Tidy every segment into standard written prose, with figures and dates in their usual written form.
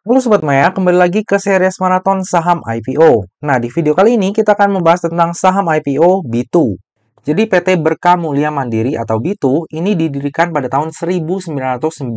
Halo Sobat Maya, kembali lagi ke series maraton saham IPO. Nah, di video kali ini kita akan membahas tentang saham IPO B2. Jadi PT Berkah Mulia Mandiri atau B2 ini didirikan pada tahun 1999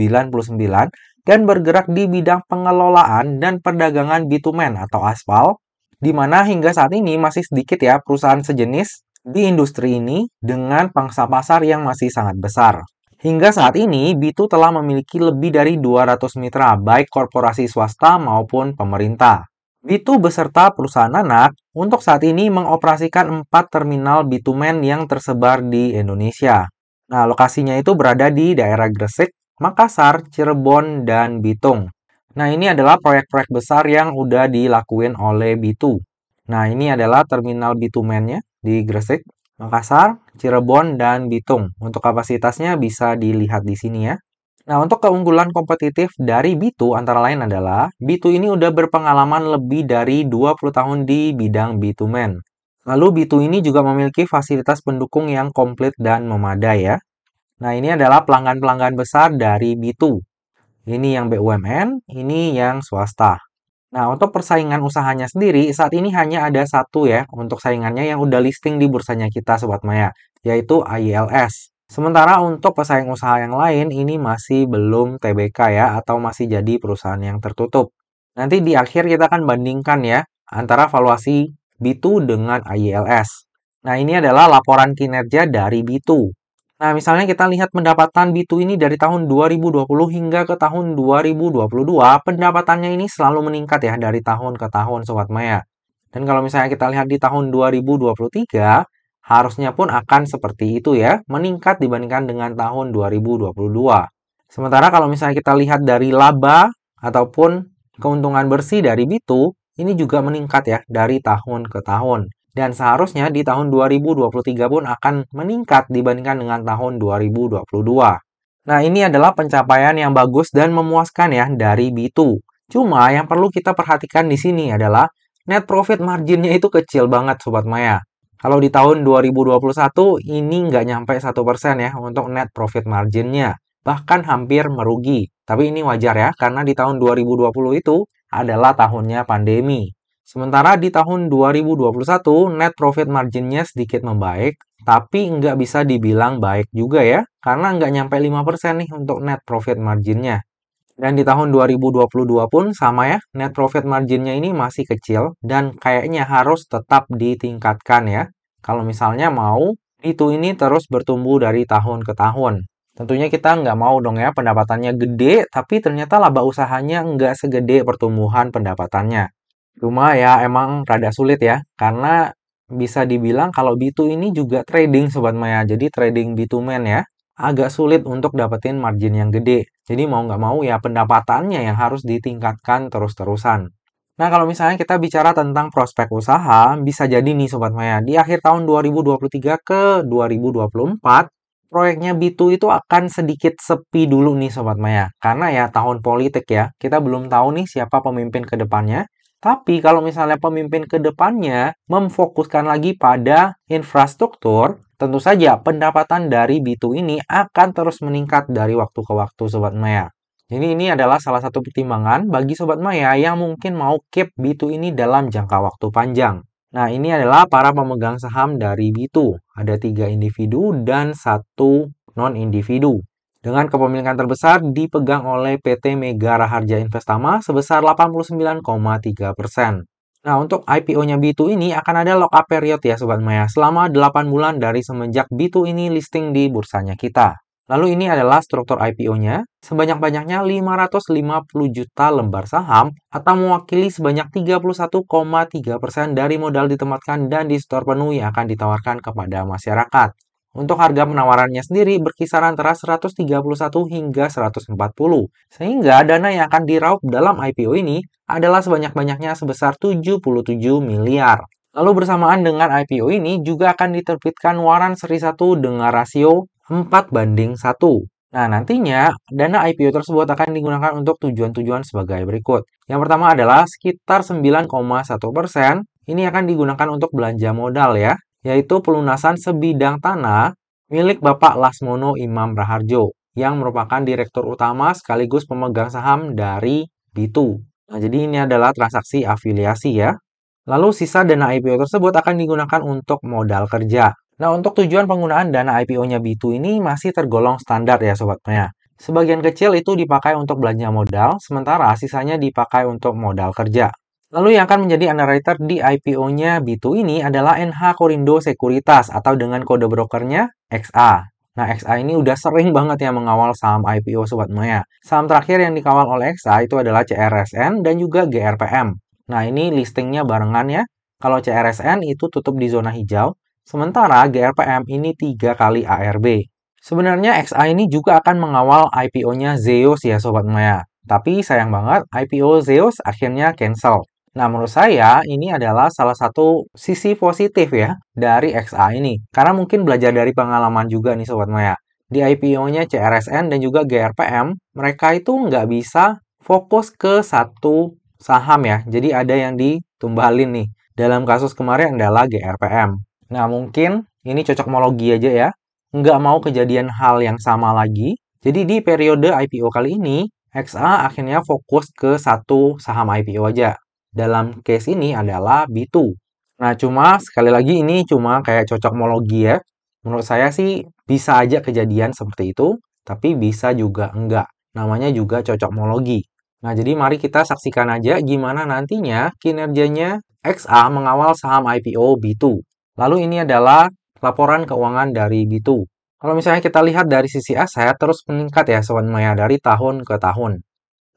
dan bergerak di bidang pengelolaan dan perdagangan bitumen atau aspal, di mana hingga saat ini masih sedikit ya perusahaan sejenis di industri ini dengan pangsa pasar yang masih sangat besar. Hingga saat ini, B2 telah memiliki lebih dari 200 mitra, baik korporasi swasta maupun pemerintah. B2 beserta perusahaan anak untuk saat ini mengoperasikan 4 terminal bitumen yang tersebar di Indonesia. Nah, lokasinya itu berada di daerah Gresik, Makassar, Cirebon, dan Bitung. Nah, ini adalah proyek-proyek besar yang udah dilakuin oleh B2. Nah, ini adalah terminal bitumennya di Gresik, Makassar, Cirebon, dan Bitung. Untuk kapasitasnya bisa dilihat di sini ya. Nah, untuk keunggulan kompetitif dari B2 antara lain adalah B2 ini udah berpengalaman lebih dari 20 tahun di bidang bitumen. Lalu B2 ini juga memiliki fasilitas pendukung yang komplit dan memadai ya. Nah, ini adalah pelanggan-pelanggan besar dari B2. Ini yang BUMN, ini yang swasta. Nah, untuk persaingan usahanya sendiri, saat ini hanya ada satu ya untuk saingannya yang udah listing di bursanya kita Sobat Maya, yaitu IELS. Sementara untuk pesaing usaha yang lain, ini masih belum TBK ya, atau masih jadi perusahaan yang tertutup. Nanti di akhir kita akan bandingkan ya, antara valuasi B2 dengan IELS. Nah, ini adalah laporan kinerja dari B2. Nah, misalnya kita lihat pendapatan B2 ini dari tahun 2020 hingga ke tahun 2022, pendapatannya ini selalu meningkat ya dari tahun ke tahun Sobat Maya. Dan kalau misalnya kita lihat di tahun 2023, harusnya pun akan seperti itu ya, meningkat dibandingkan dengan tahun 2022. Sementara kalau misalnya kita lihat dari laba ataupun keuntungan bersih dari B2, ini juga meningkat ya dari tahun ke tahun. Dan seharusnya di tahun 2023 pun akan meningkat dibandingkan dengan tahun 2022. Nah, ini adalah pencapaian yang bagus dan memuaskan ya dari B2. Cuma yang perlu kita perhatikan di sini adalah net profit marginnya itu kecil banget Sobat Maya. Kalau di tahun 2021 ini nggak nyampe 1% ya untuk net profit marginnya. Bahkan hampir merugi. Tapi ini wajar ya, karena di tahun 2020 itu adalah tahunnya pandemi. Sementara di tahun 2021, net profit marginnya sedikit membaik, tapi nggak bisa dibilang baik juga ya, karena nggak nyampe 5% nih untuk net profit marginnya. Dan di tahun 2022 pun sama ya, net profit marginnya ini masih kecil, dan kayaknya harus tetap ditingkatkan ya. Kalau misalnya mau, itu ini terus bertumbuh dari tahun ke tahun. Tentunya kita nggak mau dong ya pendapatannya gede, tapi ternyata laba usahanya nggak segede pertumbuhan pendapatannya. Cuma ya emang rada sulit ya, karena bisa dibilang kalau B2 ini juga trading Sobat Maya. Jadi trading bitumen ya, agak sulit untuk dapetin margin yang gede. Jadi mau nggak mau ya pendapatannya yang harus ditingkatkan terus-terusan. Nah kalau misalnya kita bicara tentang prospek usaha, bisa jadi nih Sobat Maya, di akhir tahun 2023 ke 2024, proyeknya B2 itu akan sedikit sepi dulu nih Sobat Maya. Karena ya tahun politik ya, kita belum tahu nih siapa pemimpin ke depannya. Tapi kalau misalnya pemimpin ke depannya memfokuskan lagi pada infrastruktur, tentu saja pendapatan dari B2 ini akan terus meningkat dari waktu ke waktu Sobat Maya. Jadi ini adalah salah satu pertimbangan bagi Sobat Maya yang mungkin mau keep B2 ini dalam jangka waktu panjang. Nah ini adalah para pemegang saham dari B2. Ada 3 individu dan 1 non-individu. Dengan kepemilikan terbesar dipegang oleh PT Mega Raharja Investama sebesar 89,3%. Nah, untuk IPO-nya B2 ini akan ada lock-up period ya Sobat Maya, selama 8 bulan dari semenjak B2 ini listing di bursanya kita. Lalu ini adalah struktur IPO-nya, sebanyak-banyaknya 550 juta lembar saham atau mewakili sebanyak 31,3% dari modal ditempatkan dan di store penuh yang akan ditawarkan kepada masyarakat. Untuk harga penawarannya sendiri berkisar antara 131 hingga 140. Sehingga dana yang akan diraup dalam IPO ini adalah sebanyak-banyaknya sebesar 77 miliar. Lalu bersamaan dengan IPO ini juga akan diterbitkan waran seri 1 dengan rasio 4:1. Nah, nantinya dana IPO tersebut akan digunakan untuk tujuan-tujuan sebagai berikut. Yang pertama adalah sekitar 9,1%. Ini akan digunakan untuk belanja modal ya, yaitu pelunasan sebidang tanah milik Bapak Lasmono Imam Raharjo, yang merupakan direktur utama sekaligus pemegang saham dari B2. Nah, jadi ini adalah transaksi afiliasi ya. Lalu sisa dana IPO tersebut akan digunakan untuk modal kerja. Nah, untuk tujuan penggunaan dana IPO-nya B2 ini masih tergolong standar ya Sobat Maya. Sebagian kecil itu dipakai untuk belanja modal, sementara sisanya dipakai untuk modal kerja. Lalu yang akan menjadi underwriter di IPO-nya B2 ini adalah NH Korindo Sekuritas atau dengan kode brokernya XA. Nah, XA ini udah sering banget ya mengawal saham IPO Sobat Maya. Saham terakhir yang dikawal oleh XA itu adalah CRSN dan juga GRPM. Nah, ini listingnya barengan ya. Kalau CRSN itu tutup di zona hijau, sementara GRPM ini 3 kali ARB. Sebenarnya XA ini juga akan mengawal IPO-nya Zeus ya Sobat Maya. Tapi sayang banget, IPO Zeus akhirnya cancel. Nah, menurut saya ini adalah salah satu sisi positif ya dari XA ini. Karena mungkin belajar dari pengalaman juga nih Sobat Maya. Di IPO-nya CRSN dan juga GRPM, mereka itu nggak bisa fokus ke satu saham ya. Jadi ada yang ditumbalin nih. Dalam kasus kemarin adalah GRPM. Nah, mungkin ini cocokmologi aja ya. Nggak mau kejadian hal yang sama lagi. Jadi di periode IPO kali ini, XA akhirnya fokus ke satu saham IPO aja. Dalam case ini adalah B2. Nah, cuma sekali lagi ini cuma kayak cocokmologi ya. Menurut saya sih bisa aja kejadian seperti itu, tapi bisa juga enggak. Namanya juga cocokmologi. Nah, jadi mari kita saksikan aja gimana nantinya kinerjanya XA mengawal saham IPO B2. Lalu ini adalah laporan keuangan dari B2. Kalau misalnya kita lihat dari sisi aset terus meningkat ya Sobat Maya dari tahun ke tahun.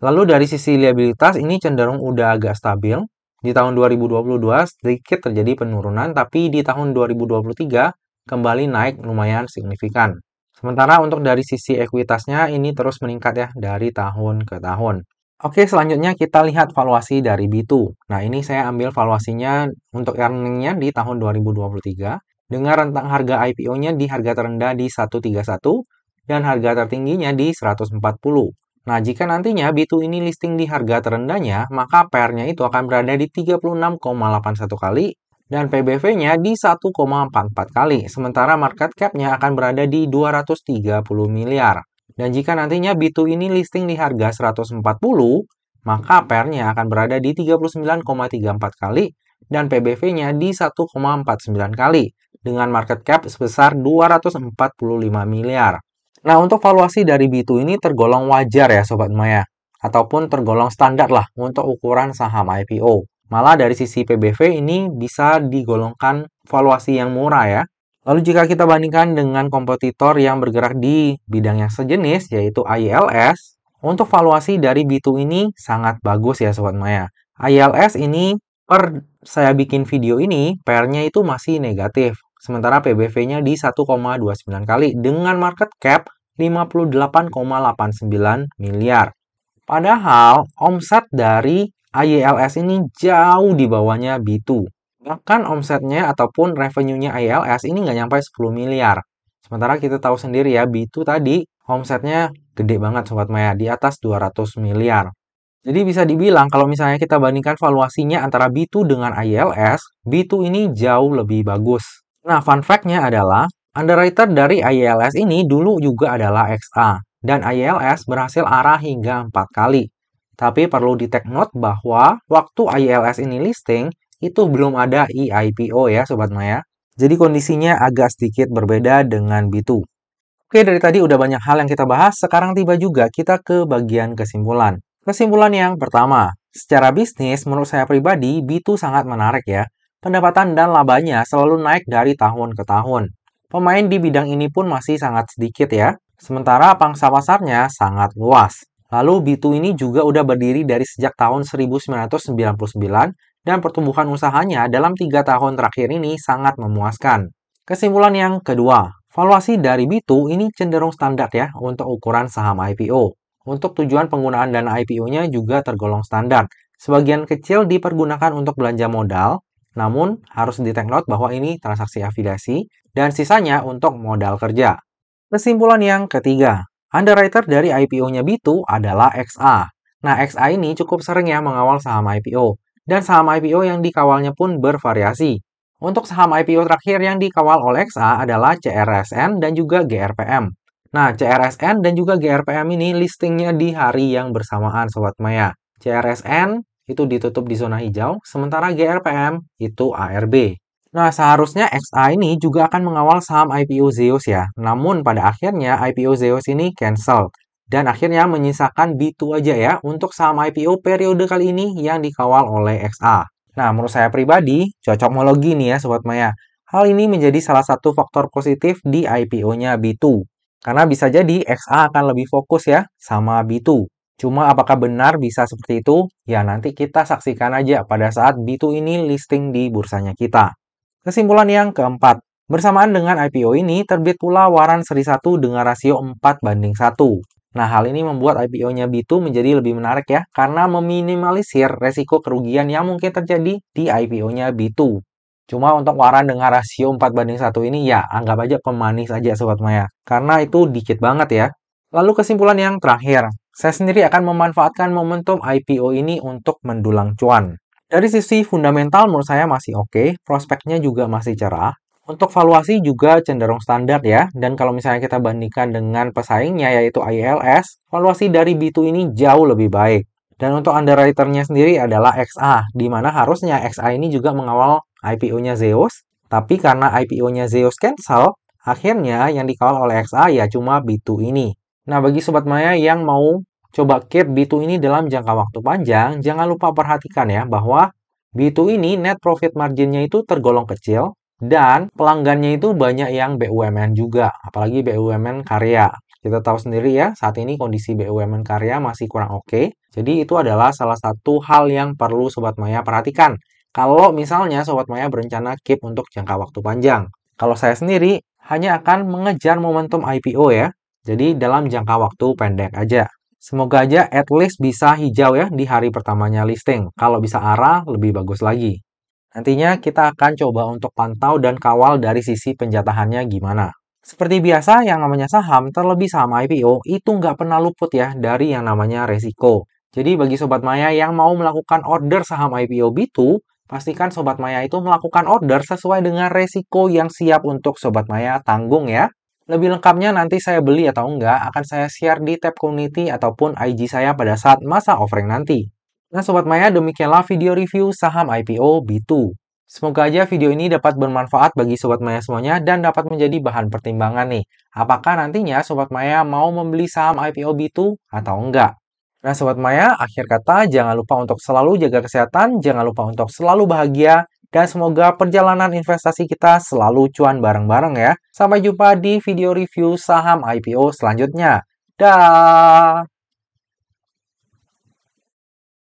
Lalu dari sisi liabilitas ini cenderung udah agak stabil. Di tahun 2022 sedikit terjadi penurunan, tapi di tahun 2023 kembali naik lumayan signifikan. Sementara untuk dari sisi ekuitasnya ini terus meningkat ya dari tahun ke tahun. Oke, selanjutnya kita lihat valuasi dari B2. Nah, ini saya ambil valuasinya untuk earningnya di tahun 2023 dengan rentang harga IPO-nya di harga terendah di 131 dan harga tertingginya di 140. Nah, jika nantinya B2 ini listing di harga terendahnya, maka PER-nya itu akan berada di 36,81 kali dan PBV-nya di 1,44 kali. Sementara market cap-nya akan berada di 230 miliar. Dan jika nantinya B2 ini listing di harga 140, maka PER-nya akan berada di 39,34 kali dan PBV-nya di 1,49 kali dengan market cap sebesar 245 miliar. Nah, untuk valuasi dari B2 ini tergolong wajar ya Sobat Maya, ataupun tergolong standar lah untuk ukuran saham IPO. Malah dari sisi PBV ini bisa digolongkan valuasi yang murah ya. Lalu jika kita bandingkan dengan kompetitor yang bergerak di bidang yang sejenis, yaitu ILS, untuk valuasi dari B2 ini sangat bagus ya Sobat Maya. ILS ini per saya bikin video ini, PER-nya itu masih negatif. Sementara PBV-nya di 1,29 kali dengan market cap 58,89 miliar. Padahal omset dari ILS ini jauh di bawahnya B2. Bahkan omsetnya ataupun revenue-nya ILS ini nggak nyampe 10 miliar. Sementara kita tahu sendiri ya, B2 tadi omsetnya gede banget Sobat Maya, di atas 200 miliar. Jadi bisa dibilang kalau misalnya kita bandingkan valuasinya antara B2 dengan ILS, B2 ini jauh lebih bagus. Nah, fun fact-nya adalah underwriter dari ILS ini dulu juga adalah XA, dan ILS berhasil arah hingga 4 kali. Tapi perlu di-take note bahwa waktu ILS ini listing, itu belum ada IPO ya Sobat Maya. Jadi kondisinya agak sedikit berbeda dengan B2. Oke, dari tadi udah banyak hal yang kita bahas, sekarang tiba juga kita ke bagian kesimpulan. Kesimpulan yang pertama, secara bisnis menurut saya pribadi, B2 sangat menarik ya. Pendapatan dan labanya selalu naik dari tahun ke tahun. Pemain di bidang ini pun masih sangat sedikit ya, sementara pangsa pasarnya sangat luas. Lalu B2 ini juga udah berdiri dari sejak tahun 1999 dan pertumbuhan usahanya dalam 3 tahun terakhir ini sangat memuaskan. Kesimpulan yang kedua, valuasi dari B2 ini cenderung standar ya untuk ukuran saham IPO. Untuk tujuan penggunaan dana IPO-nya juga tergolong standar. Sebagian kecil dipergunakan untuk belanja modal, namun harus di-take note bahwa ini transaksi afiliasi, dan sisanya untuk modal kerja. Kesimpulan yang ketiga, underwriter dari IPO-nya B2 adalah XA. Nah, XA ini cukup sering ya mengawal saham IPO, dan saham IPO yang dikawalnya pun bervariasi. Untuk saham IPO terakhir yang dikawal oleh XA adalah CRSN dan juga GRPM. Nah, CRSN dan juga GRPM ini listingnya di hari yang bersamaan Sobat Maya. CRSN itu ditutup di zona hijau, sementara GRPM itu ARB. Nah, seharusnya XA ini juga akan mengawal saham IPO Zeus ya. Namun pada akhirnya IPO Zeus ini cancel. Dan akhirnya menyisakan B2 aja ya untuk saham IPO periode kali ini yang dikawal oleh XA. Nah, menurut saya pribadi, cocokmologi nih ya Sobat Maya. Hal ini menjadi salah satu faktor positif di IPO-nya B2. Karena bisa jadi XA akan lebih fokus ya sama B2. Cuma apakah benar bisa seperti itu? Ya nanti kita saksikan aja pada saat B2 ini listing di bursanya kita. Kesimpulan yang keempat, bersamaan dengan IPO ini terbit pula waran seri 1 dengan rasio 4:1. Nah, hal ini membuat IPO-nya B2 menjadi lebih menarik ya, karena meminimalisir resiko kerugian yang mungkin terjadi di IPO-nya B2. Cuma untuk waran dengan rasio 4:1 ini ya anggap aja pemanis aja Sobat Maya, karena itu dikit banget ya. Lalu kesimpulan yang terakhir, saya sendiri akan memanfaatkan momentum IPO ini untuk mendulang cuan. Dari sisi fundamental menurut saya masih oke, prospeknya juga masih cerah. Untuk valuasi juga cenderung standar ya, dan kalau misalnya kita bandingkan dengan pesaingnya yaitu ILS, valuasi dari B2 ini jauh lebih baik. Dan untuk underwriter-nya sendiri adalah XA, di mana harusnya XA ini juga mengawal IPO-nya Zeus, tapi karena IPO-nya Zeus cancel, akhirnya yang dikawal oleh XA ya cuma B2 ini. Nah, bagi Sobat Maya yang mau coba keep B2 ini dalam jangka waktu panjang, jangan lupa perhatikan ya bahwa B2 ini net profit marginnya itu tergolong kecil dan pelanggannya itu banyak yang BUMN juga, apalagi BUMN karya. Kita tahu sendiri ya, saat ini kondisi BUMN karya masih kurang oke. Jadi itu adalah salah satu hal yang perlu Sobat Maya perhatikan. Kalau misalnya Sobat Maya berencana keep untuk jangka waktu panjang. Kalau saya sendiri hanya akan mengejar momentum IPO ya. Jadi dalam jangka waktu pendek aja. Semoga aja at least bisa hijau ya di hari pertamanya listing. Kalau bisa arah, lebih bagus lagi. Nantinya kita akan coba untuk pantau dan kawal dari sisi penjatahannya gimana. Seperti biasa, yang namanya saham, terlebih saham IPO, itu nggak pernah luput ya dari yang namanya resiko. Jadi bagi Sobat Maya yang mau melakukan order saham IPO B2, pastikan Sobat Maya itu melakukan order sesuai dengan resiko yang siap untuk Sobat Maya tanggung ya. Lebih lengkapnya nanti saya beli atau enggak akan saya share di tab community ataupun IG saya pada saat masa offering nanti. Nah Sobat Maya, demikianlah video review saham IPO B2. Semoga aja video ini dapat bermanfaat bagi Sobat Maya semuanya dan dapat menjadi bahan pertimbangan nih. Apakah nantinya Sobat Maya mau membeli saham IPO B2 atau enggak? Nah Sobat Maya, akhir kata jangan lupa untuk selalu jaga kesehatan, jangan lupa untuk selalu bahagia, dan semoga perjalanan investasi kita selalu cuan bareng-bareng ya. Sampai jumpa di video review saham IPO selanjutnya. Dah.